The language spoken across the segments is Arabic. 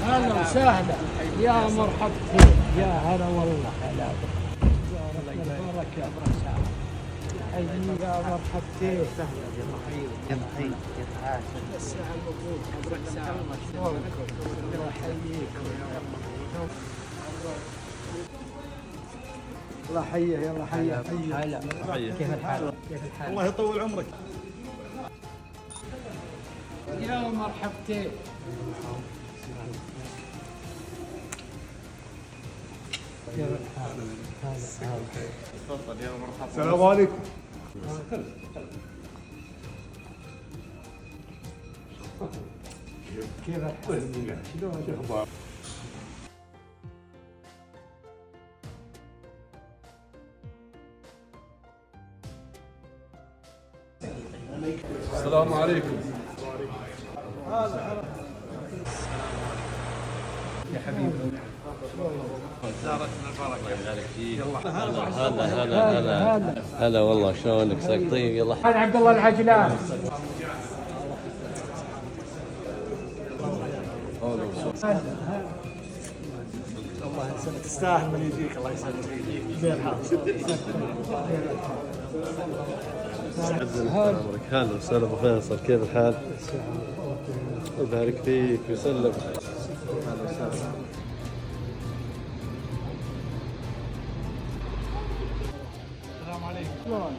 هلا وسهلا يا مرحبتين يا هلا والله هلا مبارك يا برسام حي يا مرحبتين سهلا يا رحيم يا رحيم يا تعال الساعة المبروك يا برسام الله يحييكم الله يحييه يلا حيه هلا كيف الحال؟ كيف الحال؟ الله يطول عمرك. يا مرحبتين كيف الحال؟ تفضل يا مرحبا. السلام عليكم. كيف الحال؟ شلون الاخبار؟ السلام عليكم. يا حبيبي زارتنا البركه. هلا والله شلونك ساقطين يلا. هذا عبد الله العجلان. الله يسلمك تستاهل من يجيك. الله يسلمك. هلا وسهلا ابو فيصل كيف الحال؟ يبارك فيك ويسلمك. السلام عليكم. شلون؟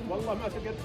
والله ما تقدم.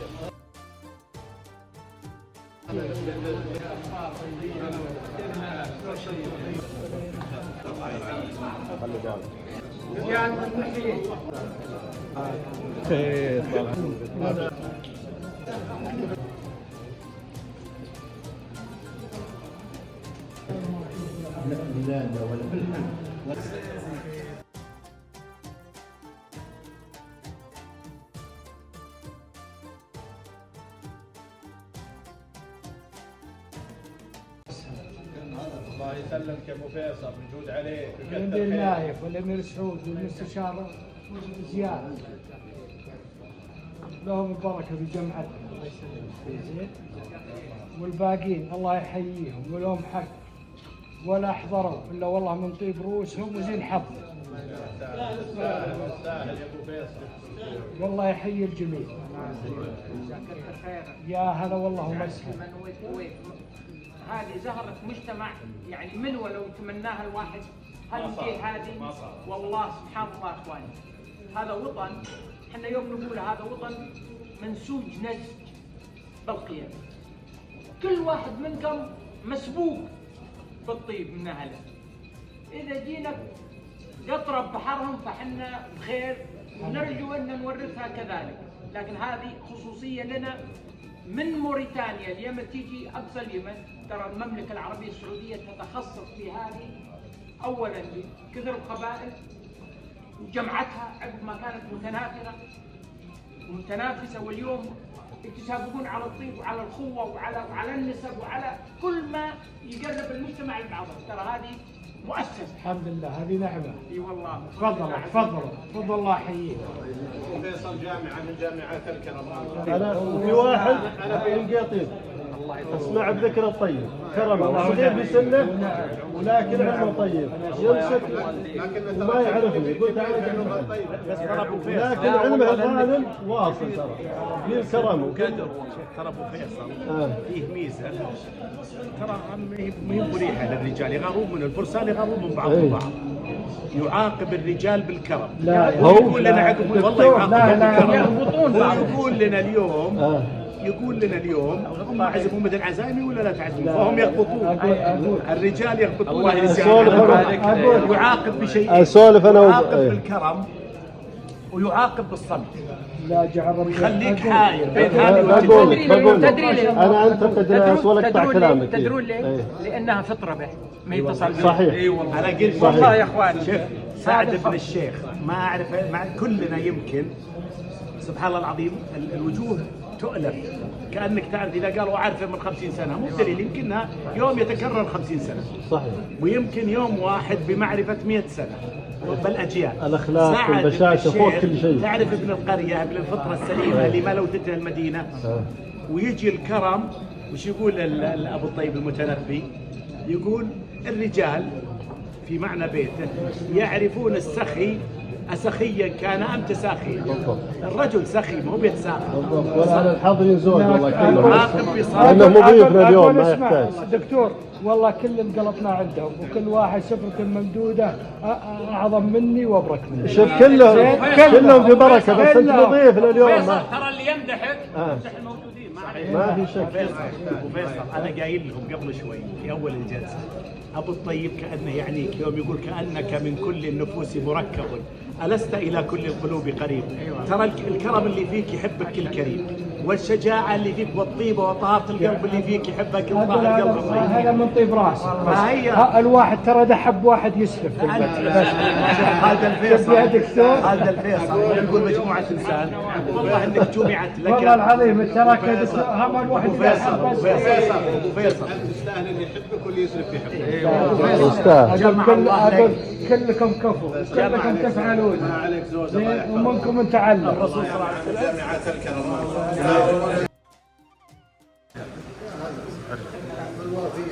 الله يسلمك يا ابو فيصل، موجود عليك. الامير النايف والامير سعود والمستشار زياد لهم البركه في جمعتنا الله يسلمك زين، والباقيين الله يحييهم ولهم حق ولا احضروا الا والله من طيب رؤوسهم وزين حظ. تستاهل يا ابو فيصل. والله يحيي الجميع. يا هلا والله ومسهلا. هذه زهرة مجتمع يعني من ولو تمناها الواحد هالجيل هذه والله سبحان الله اخواني هذا وطن احنا يوم نقول هذا وطن منسوج نسج بالقيم. كل واحد منكم مسبوق بالطيب من اهله. اذا جينا قطره بحرهم فحنا بخير ونرجو ان نورثها كذلك، لكن هذه خصوصيه لنا من موريتانيا. اليمن تيجي اقصى اليمن، ترى المملكه العربيه السعوديه تتخصص في هذه اولا بكثر القبائل وجمعتها عقب ما كانت متنافسه، واليوم يتسابقون على الطيب وعلى الخوه وعلى النسب وعلى كل ما يقرب المجتمع لبعضه. ترى هذه مؤسسه. الحمد لله هذه نعمه. اي والله. تفضلوا الله يحييك. فيصل جامعه من جامعات الكرم. أنا في واحد في القيطين اسمع بذكر الطيب كرم صغير بسنه ولكن علمه طيب يمسك وما يعرفني يقول تعال لكن علمه الغالب واصل ترى في الكرم وقدر ترى ابو فيصل فيه ميزه ترى ما هي مريحه للرجال، يغارون من الفرسان يغارون من بعضهم بعض. يعاقب الرجال بالكرم. لا هو يقول لنا عقب والله يعاقب بالكرم. يربطون بعض. يقول لنا اليوم ما عزموا مثل عزايمي ولا لا تعزموا، فهم يغبطون. الرجال يغبطون النساء. يعاقب بشيء، اسولف انا يعاقب بالكرم ويعاقب بالصمت. لا جعل ربي يخليك حاير بين هذه بقول تدري انا انتقد ناس ولا اقطع كلامك. تدرون ليه؟ لانها فطره به ما يتصل. صحيح. اي والله انا قلت والله يا اخوان شوف سعد بن الشيخ ما اعرف كلنا يمكن سبحان الله العظيم الوجوه تؤلف كانك تعرف اذا قالوا عارفه من 50 سنه مو دليل، يمكنها يوم يتكرر 50 سنه صحيح، ويمكن يوم واحد بمعرفه 100 سنه بالاجيال. الاخلاق والبشاشه فوق كل شيء. تعرف ابن القريه ابن الفطره السليمه اللي ما لو تنتهي المدينه ويجي الكرم وش يقول ابو الطيب المتنبي؟ يقول الرجال في معنى بيته يعرفون السخي أسخيا كان أم تساخيا. الرجل سخي ما هو بيتساخي. بالضبط. ولا على الحاضرين زود والله كلهم. عاقب بصالح. لأنه مضيفنا اليوم أقول ما اسمع، يحتاج. دكتور والله كل انقلبنا عندهم وكل واحد سفرة ممدودة أعظم مني وأبرك مني. شوف كلهم في بركة، بس أنت مضيفنا اليوم ما ترى اللي يمدحك يمدح الموجودين ما في شك. وفيصل أنا قايل لهم قبل شوي في أول الجلسة أبو الطيب كأنه يعنيك يوم يقول كأنك من كل النفوس مركب ألست إلى كل القلوب قريب. ترى الكرم اللي فيك يحبك كل كريم، والشجاعة اللي فيك والطيبة وطهارة القلب اللي فيك يحبك وطهارة القلب الطيب. هذا من طيب راسي. ما هي الواحد ترى ده حب واحد يسلف في البيت. هذا الفيصل يا دكتور. هذا الفيصل يقول مجموعة إنسان والله إنك جمعت لك. والله العظيم تراك يا دكتور هم الواحد أبو فيصل تستاهل اللي يحبك واللي يسلف في حبك. أقول كلكم كفو كلكم تفعلون ما عليك زود الله يحفظك. ومنكم نتعلم. الرسول صلى الله عليه وسلم جامعة الكرم. الوافي